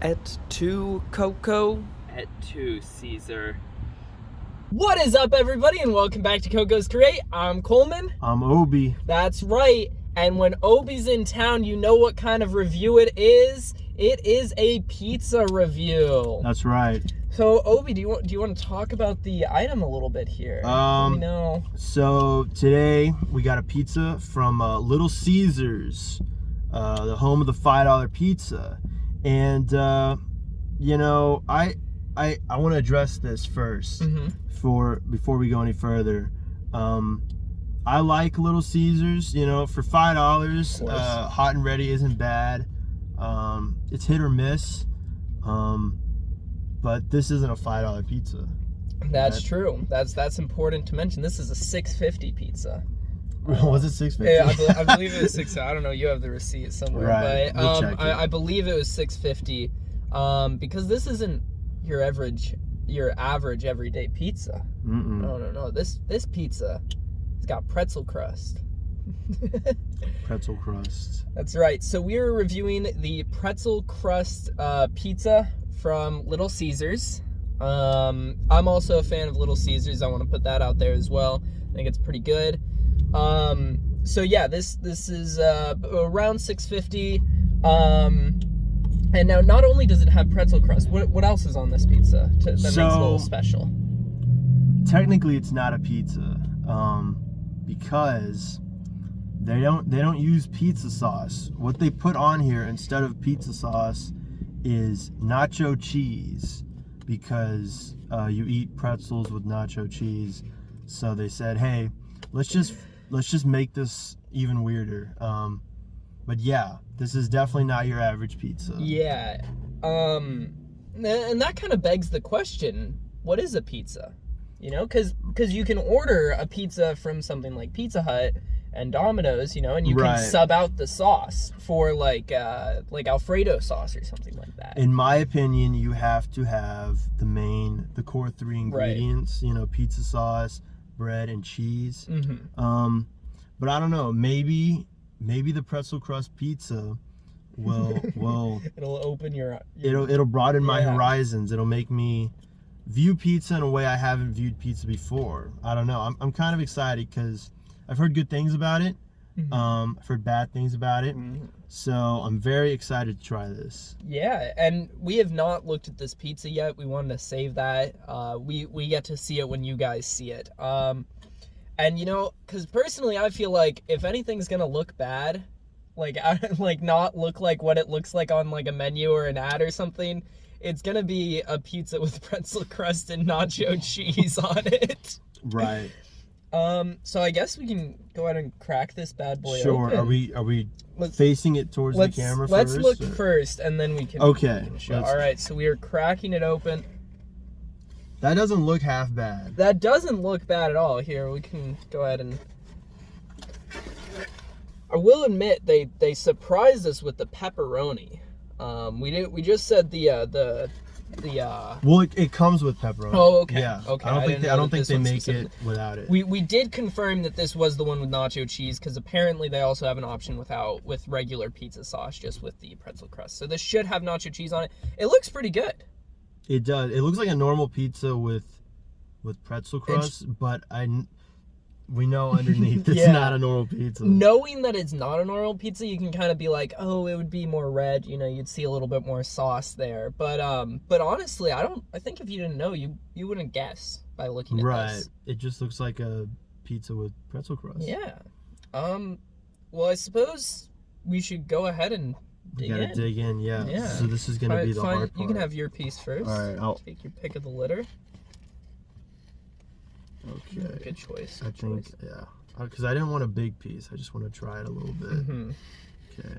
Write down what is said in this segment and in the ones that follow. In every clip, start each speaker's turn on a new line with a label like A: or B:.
A: Et tu, Coco?
B: Et tu, Caesar.
C: What is up, everybody, and welcome back to Coco's Create. I'm Coleman.
D: I'm Obi.
C: That's right. And when Obi's in town, you know what kind of review it is. It is a pizza review.
D: That's right.
C: So, Obi, do you want to talk about the item a little bit here? Let me know.
D: So today we got a pizza from Little Caesars, the home of the $5 pizza, and you know, I want to address this first before we go any further. I like Little Caesars, you know, for $5. Hot and ready isn't bad. It's hit or miss, but this isn't a $5 pizza.
C: That's true. That's important to mention. This is a $6.50 pizza.
D: Was it $6.50?
C: Yeah, I believe it was $6. I don't know. You have the receipt somewhere,
D: right?
C: But
D: We'll check it.
C: I believe it was $6.50. Because this isn't your average everyday pizza. No. This pizza has got pretzel crust.
D: Pretzel crust.
C: That's right. So we are reviewing the pretzel crust pizza from Little Caesars. I'm also a fan of Little Caesars. I want to put that out there as well. I think it's pretty good. So yeah, this is around $6.50. And now not only does it have pretzel crust, what else is on this pizza that makes it a little special?
D: Technically, it's not a pizza, because they don't use pizza sauce. What they put on here instead of pizza sauce is nacho cheese, because you eat pretzels with nacho cheese. So they said, hey, let's just make this even weirder. But yeah, this is definitely not your average pizza.
C: Yeah. And that kind of begs the question, what is a pizza? You know, because you can order a pizza from something like Pizza Hut and Domino's, you know, and you can sub out the sauce for like Alfredo sauce or something like that.
D: In my opinion, you have to have the core three ingredients, you know, pizza sauce, bread, and cheese. But I don't know, maybe the pretzel crust pizza will
C: it'll open
D: it'll broaden my horizons. It'll make me view pizza in a way I haven't viewed pizza before. I don't know. I'm kind of excited because I've heard good things about it. I've heard bad things about it. So I'm very excited to try this.
C: Yeah, and we have not looked at this pizza yet. We wanted to save that. We get to see it when you guys see it. And you know, because personally I feel like if anything's gonna look bad, like not look like what it looks like on like a menu or an ad or something, it's gonna be a pizza with pretzel crust and nacho cheese on it.
D: Right.
C: So I guess we can go ahead and crack this bad boy
D: Sure.
C: open.
D: Are we facing it towards the camera first?
C: Let's look first, and then we can.
D: Okay.
C: All right. So we are cracking it open.
D: That doesn't look half bad.
C: That doesn't look bad at all. Here, we can go ahead and. I will admit they surprised us with the pepperoni. We just said the.
D: Well, it comes with pepperoni.
C: Oh, okay.
D: Yeah.
C: Okay.
D: I don't think they make it without it.
C: We did confirm that this was the one with nacho cheese, because apparently they also have an option with regular pizza sauce, just with the pretzel crust. So this should have nacho cheese on it. It looks pretty good.
D: It does. It looks like a normal pizza with pretzel crust, but we know underneath it's not a normal pizza.
C: Knowing that it's not a normal pizza, you can kind of be like, oh, it would be more red. You know, you'd see a little bit more sauce there. But honestly, I think if you didn't know, you wouldn't guess by looking at this.
D: It just looks like a pizza with pretzel crust.
C: Yeah. Well, I suppose we should go ahead and
D: dig in. Yeah. So this is gonna be the hard part.
C: You can have your piece first.
D: All right. I'll
C: take your pick of the litter.
D: Okay.
C: Good choice.
D: I think, yeah. Because I didn't want a big piece. I just want to try it a little bit. Okay.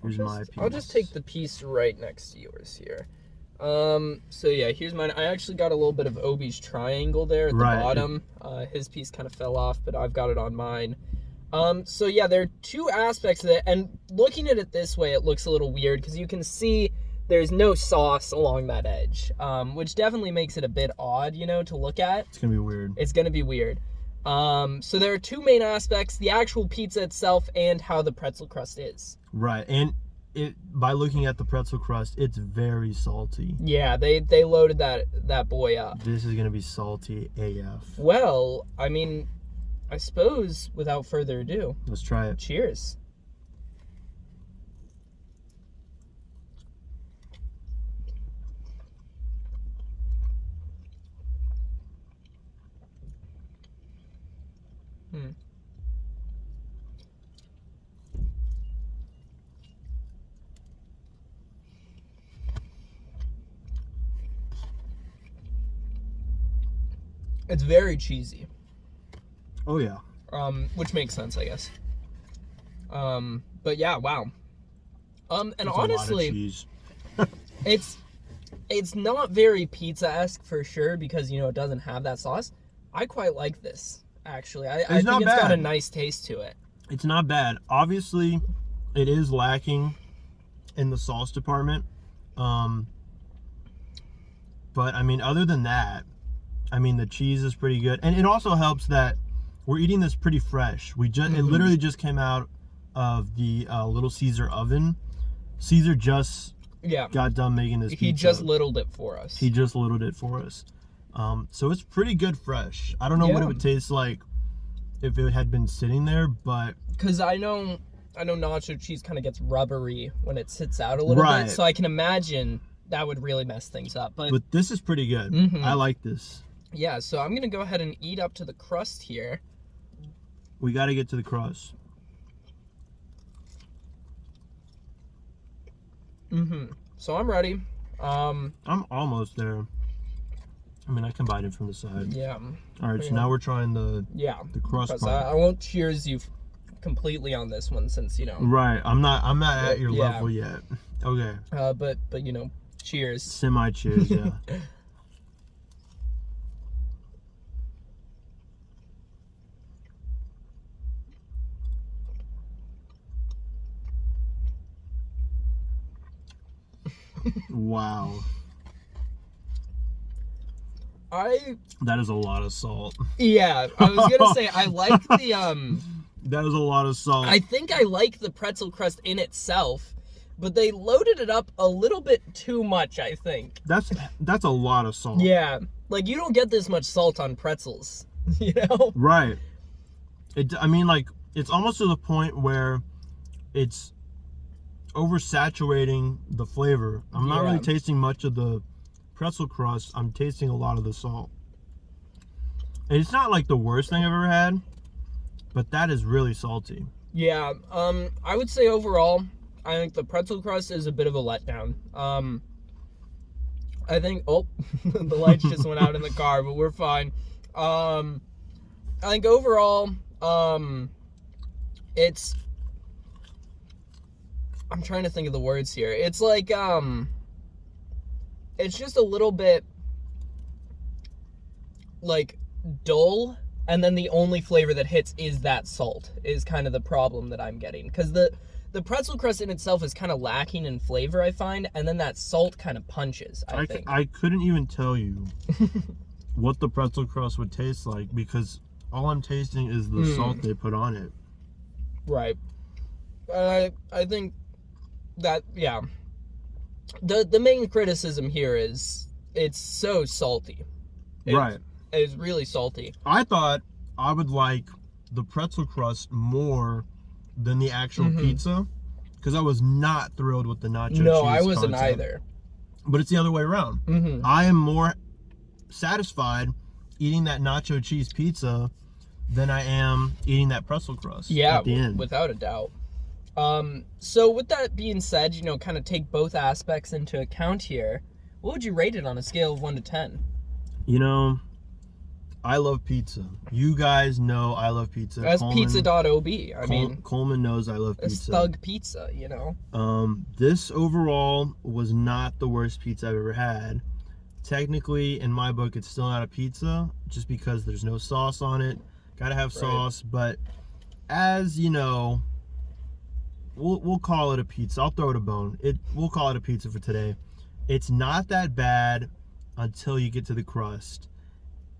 D: Here's my piece.
C: I'll just take the piece right next to yours here. So yeah, here's mine. I actually got a little bit of Obi's triangle there at the bottom. His piece kind of fell off, but I've got it on mine. So yeah, there are two aspects of it, and looking at it this way, it looks a little weird because you can see there's no sauce along that edge, which definitely makes it a bit odd, you know, to look at.
D: It's gonna be weird.
C: It's gonna be weird. So there are two main aspects: the actual pizza itself and how the pretzel crust is.
D: Right, and by looking at the pretzel crust, it's very salty.
C: Yeah, they loaded that boy up.
D: This is gonna be salty AF.
C: Well, I mean, I suppose without further ado,
D: Let's try it.
C: cheers. It's very cheesy.
D: Oh yeah.
C: Which makes sense, I guess. But yeah, wow. And
D: It's
C: honestly,
D: a lot of cheese.
C: it's not very pizza-esque for sure because it doesn't have that sauce. I quite like this actually. I think
D: not
C: it's got a
D: bad.
C: nice taste to it.
D: It's not bad. Obviously, it is lacking in the sauce department. But I mean, other than that, I mean, the cheese is pretty good, and it also helps that we're eating this pretty fresh. It literally just came out of the Little Caesar oven. Caesar just got done making this pizza.
C: He just littled it for us.
D: He just littled it for us. So it's pretty good fresh. I don't know what it would taste like if it had been sitting there, but
C: because I know nacho cheese kind of gets rubbery when it sits out a little bit, so I can imagine that would really mess things up. But
D: this is pretty good. I like this.
C: Yeah, so I'm gonna go ahead and eat up to the crust here.
D: We got to get to the crust.
C: So I'm ready.
D: I'm almost there. I mean, I can bite it from the side.
C: Yeah.
D: All right, so now we're trying the crust part.
C: I won't cheers you completely on this one since
D: Right, I'm not at your level yet. Okay.
C: But cheers.
D: Semi cheers, yeah. Wow. That is a lot of salt.
C: Yeah, I was gonna say I like the
D: That is a lot of salt.
C: I think I like the pretzel crust in itself, but they loaded it up a little bit too much, I think.
D: That's a lot of salt.
C: Yeah, like you don't get this much salt on pretzels,
D: Right. I mean, like, it's almost to the point where it's oversaturating the flavor. I'm not really tasting much of the pretzel crust. I'm tasting a lot of the salt. And it's not like the worst thing I've ever had, but that is really salty.
C: Yeah, I would say overall, I think the pretzel crust is a bit of a letdown. I think, the lights just went out in the car, but we're fine. I think overall, it's, I'm trying to think of the words here. It's like, it's just a little bit, like, dull, and then the only flavor that hits is that salt, is kind of the problem that I'm getting. Because the pretzel crust in itself is kind of lacking in flavor, I find, and then that salt kind of punches, I think.
D: I couldn't even tell you what the pretzel crust would taste like, because all I'm tasting is the salt they put on it.
C: Right. I think that, yeah. The main criticism here is it's so salty.
D: Right.
C: It's really salty.
D: I thought I would like the pretzel crust more than the actual pizza, because I was not thrilled with the nacho cheese.
C: No, I wasn't
D: concept.
C: either.
D: But it's the other way around. I am more satisfied eating that nacho cheese pizza than I am eating that pretzel crust.
C: Yeah,
D: at the end.
C: without a doubt. So with that being said, kind of take both aspects into account here. What would you rate it on a scale of 1 to 10?
D: I love pizza. You guys know I love pizza.
C: That's Pizza.OB. I mean,
D: Coleman knows I love pizza.
C: It's thug pizza,
D: This overall was not the worst pizza I've ever had. Technically, in my book, it's still not a pizza, just because there's no sauce on it. Gotta have sauce, but as you know, we'll call it a pizza. I'll throw it a bone. We'll call it a pizza for today. It's not that bad until you get to the crust.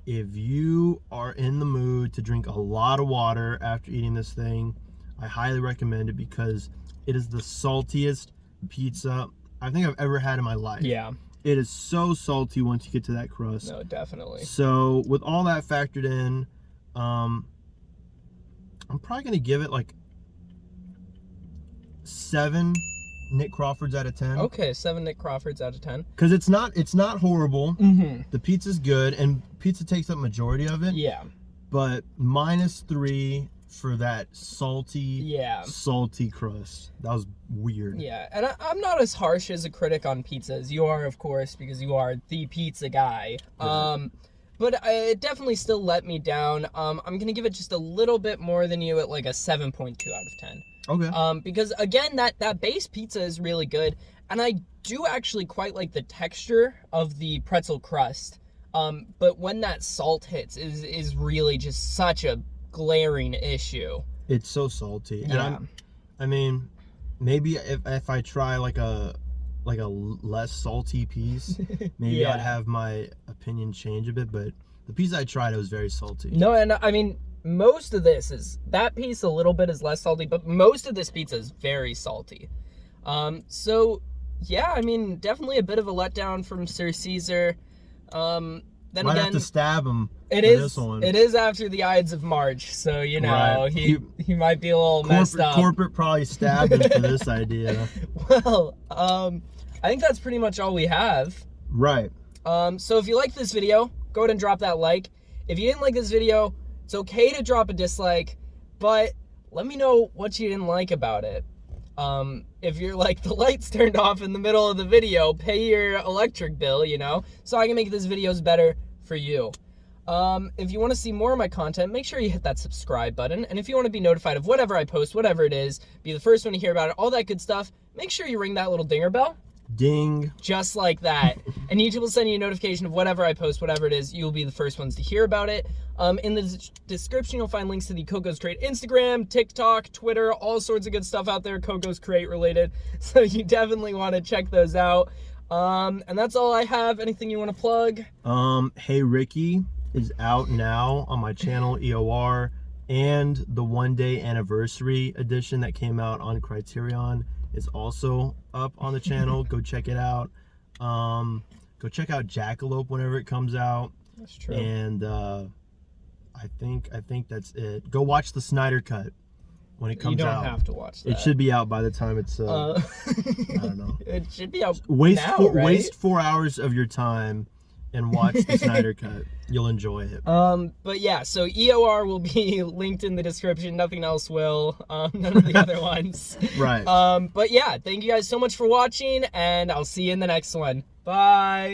D: If you are in the mood to drink a lot of water after eating this thing, I highly recommend it, because it is the saltiest pizza I think I've ever had in my life.
C: Yeah.
D: It is so salty once you get to that crust.
C: No, definitely.
D: So with all that factored in, I'm probably gonna give it like 7 Nick Crawfords out of 10.
C: Okay, 7 Nick Crawfords out of 10.
D: Because it's not horrible.
C: Mm-hmm.
D: The pizza's good, and pizza takes up majority of it.
C: Yeah.
D: But -3 for that salty crust. That was weird.
C: Yeah, and I'm not as harsh as a critic on pizza as you are, of course, because you are the pizza guy.
D: Right.
C: But it definitely still let me down. I'm gonna give it just a little bit more than you at like a 7.2 out of 10.
D: Okay.
C: Because again, that base pizza is really good, and I do actually quite like the texture of the pretzel crust. But when that salt hits, is really just such a glaring issue.
D: It's so salty.
C: Yeah.
D: And I mean, maybe if I try like a less salty piece, maybe
C: Yeah.
D: I'd have my opinion change a bit. But the piece I tried, it was very salty.
C: No, and I mean, most of this is, that piece a little bit is less salty, but most of this pizza is very salty. So yeah, I mean, definitely a bit of a letdown from Sir Caesar. Then
D: Might
C: again,
D: have to stab him.
C: it
D: for
C: is
D: this one.
C: it is after the Ides of March, so you know
D: Right.
C: he might be a little messed up.
D: Corporate probably stabbed him for this idea.
C: Well, I think that's pretty much all we have.
D: Right.
C: So if you like this video, go ahead and drop that like. If you didn't like this video, it's okay to drop a dislike, but let me know what you didn't like about it. If you're like, the lights turned off in the middle of the video, pay your electric bill, you know, so I can make these videos better for you. If you want to see more of my content, make sure you hit that subscribe button. And if you want to be notified of whatever I post, whatever it is, be the first one to hear about it, all that good stuff, make sure you ring that little dinger bell.
D: Ding.
C: Just like that. And YouTube will send you a notification of whatever I post, whatever it is. You'll be the first ones to hear about it. In the description, you'll find links to the Coco's Crate Instagram, TikTok, Twitter, all sorts of good stuff out there, Coco's Crate related. So you definitely want to check those out. And that's all I have. Anything you want to plug?
D: Hey Ricky is out now on my channel, EOR, and the 1-day anniversary edition that came out on Criterion is also up on the channel. Go check it out. Go check out Jackalope whenever it comes out.
C: That's true.
D: And I think that's it. Go watch the Snyder Cut when it comes out.
C: You don't have to watch that.
D: It should be out by the time it's I don't know.
C: It should be out
D: Waste
C: now, right?
D: waste 4 hours of your time and watch the Snyder Cut. You'll enjoy it.
C: But yeah, so EOR will be linked in the description. Nothing else will. None of the other ones.
D: Right.
C: But yeah, thank you guys so much for watching, and I'll see you in the next one. Bye.